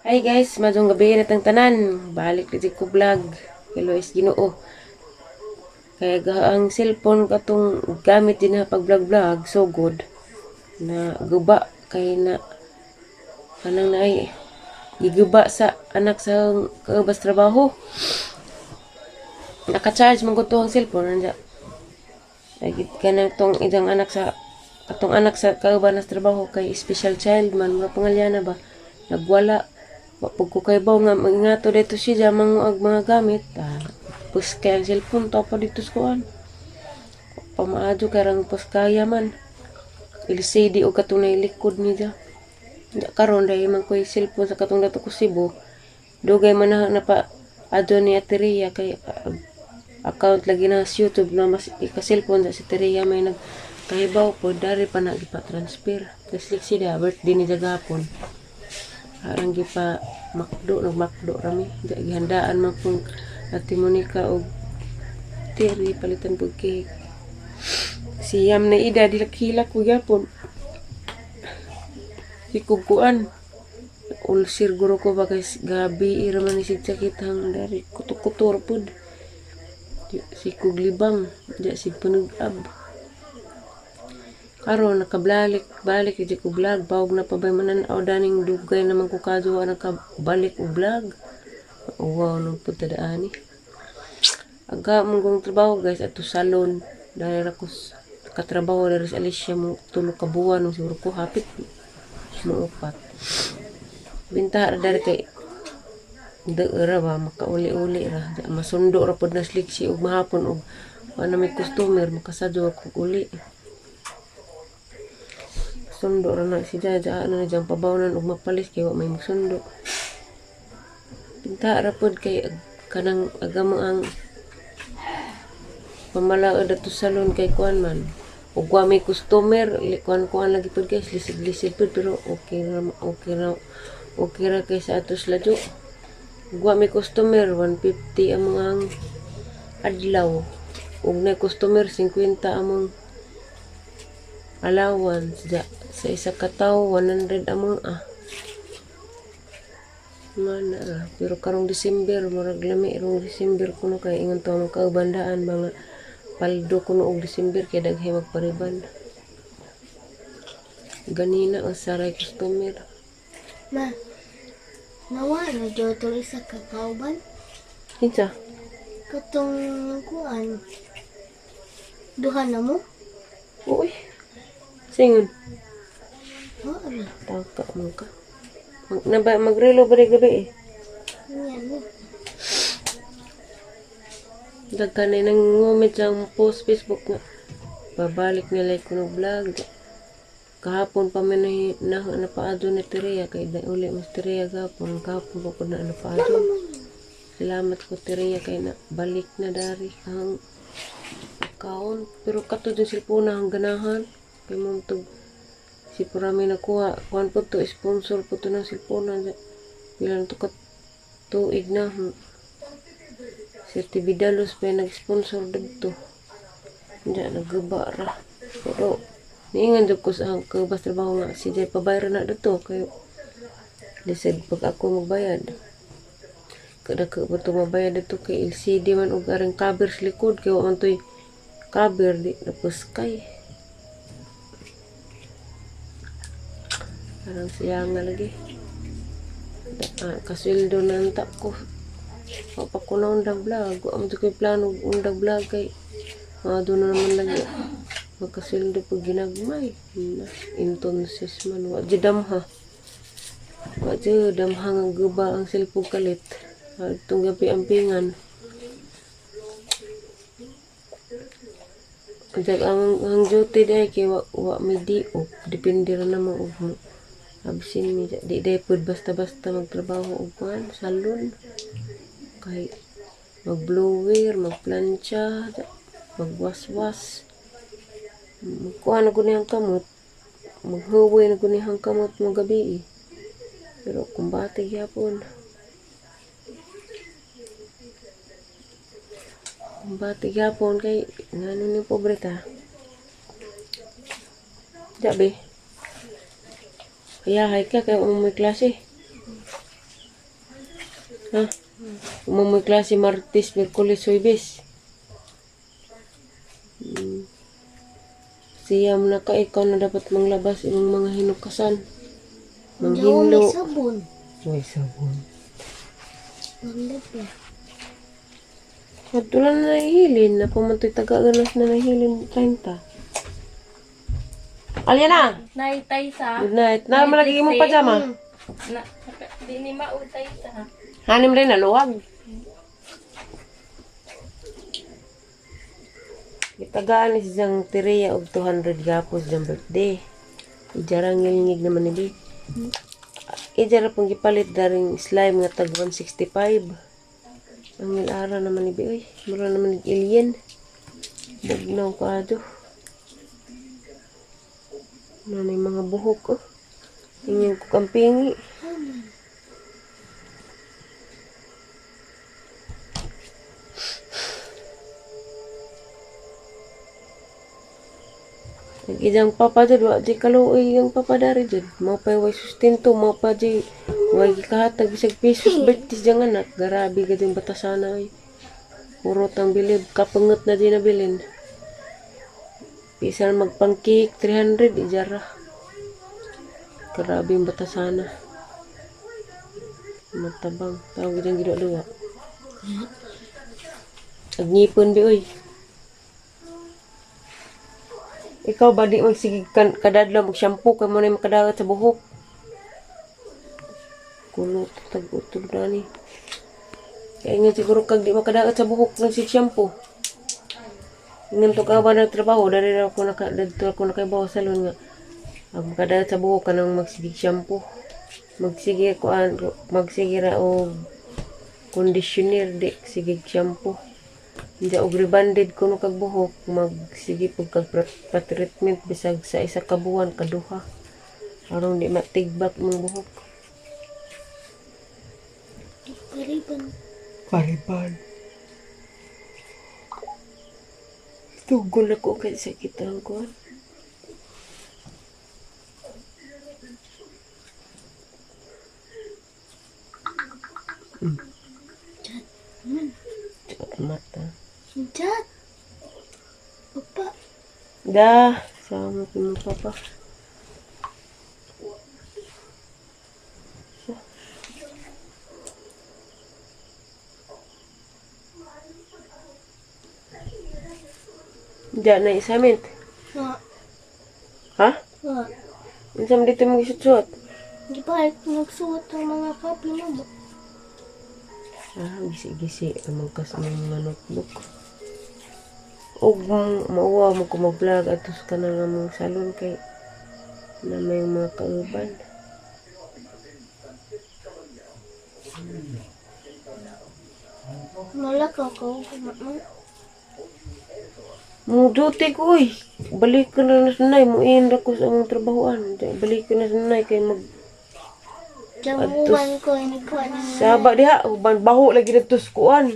Hi guys, madong gabi na tang tanan. Balik dito ko vlog. Hello is Ginoo. Kaya ang cellphone katong gamit din na pag vlog so good na guba kay na kanang naay giguba sa anak sa kaubas trabaho. Naka-charge man ko to ang cellphone nanda. Ay kanang tong idang anak sa katong anak sa kauban na trabaho kay special child man mga pangalyana ba nagwala. Pag ko kay baw nga mangato dito siya manguag mga gamit. Pus kay ang cellphone to pa dito sa kuan. Pamaadyo karang pus kaya man. LCD o katong na likod niya. Karon dahil man ko yung cellphone sa katong dato ko Cebu. Dugay man na pa adyo ni Ateria kay account lagi na sa YouTube na mas ika-cellphone sa Ateria may nagkahibaw po dari pa na transfer. Kasi sila birthday ni Jagapon. Harang gipa nagmakdo rami. Gihandaan man pong Ate Monica o Terry palitan pug cake. Siyam na ida dilak-hilak ko gyapon. Si kukuan. Ulsir guro ko bagay gabi iraman ni si sakitang dari kutuk-kutur pud. Si kuglibang di si panugab. Karon balik di ko vlog bawog na pabay manan-aw daning dugay naman ko kadwa nakabalik og vlog. Wow nung punta daani. Aga mong trabaho guys ato salon dahil ako katrabaho dari sa Alicia mo tulo ka buwan nung siguro ko hapit mo upat. Binta dari kay deura ba makauli-uli ra masundo ra pud na sliksi og mahapon og ana may customer makasadyo ako uli. Sundo ra na si Jaja ano na diyang pabawnan og mapalis kay wa may magsundo. Pinta ra pod kay kanang agamo ang pamalaod ato salon kay kuan man. Ug wa may customer, kuan lagi pod guys, lisid-lisid pod pero okay ra kay sa atos ladyo. Ug wa may customer 150 among adlaw. Ug na customer 50 among allowance sa isa ka tawo 100 among mana ra pero karong December murag lami rong December kuno kay ingon to ang kaubandaan mga paldo kuno og December kay daghay magpariban ganina ang saray customer. Ma, nawa na dyan itong isa ka kauban. Kinsa? Katong kuan. Duha na mo? Uy. Singon. Wala. Taka mo ka. Magrelo ba rin gabi eh? Yan mo. Dagkan na nang moment sa post Facebook nga. Babalik nila ko ng vlog. Kahapon pa man napaado ni Terea kay uli mas Terea gapon. Kahapon pa ko na napaado. Salamat ko Terea kay na balik na dari ang account. Pero kato din cellphone ang ganahan. Kay mo itong si Purami nakuha. Kuhan po to, sponsor po to ng cellphone. Bilang to tuig na. Si Tibidalos pa nag-sponsor dito. Hindi, nagguba ra. Pero, niingan dito ko sa kabas trabaho nga. Si Jay pabayra na dito. Kayo, lisad pag ako magbayad. Kada ka ba ito mabayad dito kay LCD man o garang cover sa likod. Kaya man ito'y cover di napuskay. Parang siya nga lagi. Kasweldo na ang tap ko. Papa ko na undag vlog. Ang ito ko'y plano undag vlog kay doon na naman lagi. Magkasweldo pag ginagmay. Intonses man. Wadya damha. Wadya damha nga guba ang cellphone kalit. Itong gabi ampingan. Ang duty dahil kay wa may diop. Depende rin naman mo. Abisin mi di pud basta-basta magtrabaho og kuan salon kay mag-blower, magplancha, magwaswas. Kuan na guni ang kamot. Maghuway na guni ang kamot mo gabi. Pero kung bati gyapon. Bati gyapon kay ngano ni pobreta. Jabe. Kaya hay ka kay may klase. Ha? Umamoy klase Martes, Miyerkules, Huwebes. Siyam na ka, ikaw na dapat manglabas imong mga hinukasan. Diyaw may Manghinlo. sabon. May sabon. Maglabi. At wala na nahihilin. Na pumantoy taga-ganas na nahihilin 30. Alya na! Naitay sa. Good night. Na malagi imong pajama. Na, di ni mautay sa. Hanim rin naluwag. Itagaan ni siyang Terea og 200 gapos ng birthday. Ijarang ngilingig naman ni Bi. Ijara pong gipalit daring slime nga tag 165. Ang nilara naman ni Bi. Uy, mura naman ni alien. Bugnaw ka ado. Ano na yung mga buhok oh. Inyong kukampingi. Nag-idang papa dyan, wa di kaluoy yung papa dari dyan. Mga pa way sustento, mga pa di way kahatag bisag pesos bertis dyan anak. Garabi ka din batasana ay. Puro tang bilib, kapangot na din nabilin. Pisal magpangkik, 300, ijara. Garabi yung batasana. Matabang, tawag dyan ginawa. Agnipon bi oy. Ikaw ba di magsigig kadadlaw mag-shampoo kay mo na makadagat sa buhok? Kulot, tag-utog na ni. Kaya nga siguro kag di makadagat sa buhok ng si shampoo. Ingan to ka ba ng trabaho? Dari na ako nakaibaw sa salon nga. Ang makadagat sa buhok ka nang magsigig shampoo. Magsigig ra o conditioner di sigig shampoo. Hindi og rebanded kuno kag buhok magsige pag kag pa-treatment bisag sa isa ka buwan kaduha aron di matigbak mong buhok. Pariban. Tugol ako kay sakit ang ko. Mata. Chat. Papa. Dah, sama sama papa. Dah na isamin. Wa. Ha? Wa. Isam dito mo gisut-sut. Di ba nagsuot ang mga copy mo? Ah, gisi-gisi amang kas mga notebook. Og mauwa mo ko mag-vlog atus ka na nga mong salon kay na may mga kauban. Malakaw ka. Mo duty ko oy. Balik ka na sa nanay mo inra ko sa among trabahoan. Balik ka na sa nanay kay mag Jamuan ko ini ko ani. Saba diha, uban baho lagi dito sa kuan.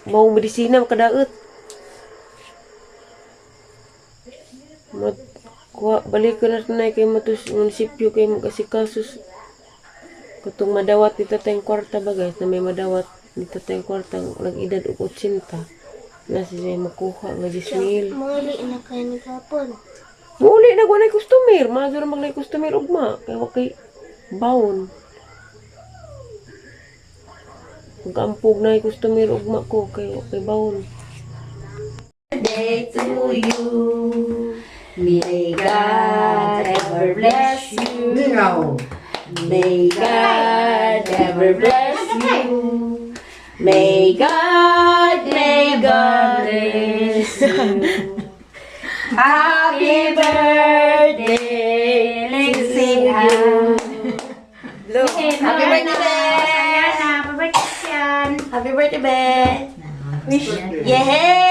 Baho medisina makadaot. Balik ko na tanay kay matus munisipyo kay magkasikasos. Kutong madawat dito tayong kwarta ba guys, na may madawat dito tayong kwarta, nag-edad og 80. Na siya makuha nga 10,000. Muli na kayo ni kapon. Muli na gwanay customer, mazur maglay customer ugma kay wakay bawon. Pag-ampog na yung customer ugma ko kay bawon. Day to you. May God ever bless you. May God ever bless you. May God bless you. Happy birthday, Lexi. Happy birthday, Happy birthday, Happy birthday, Wish. Yeah.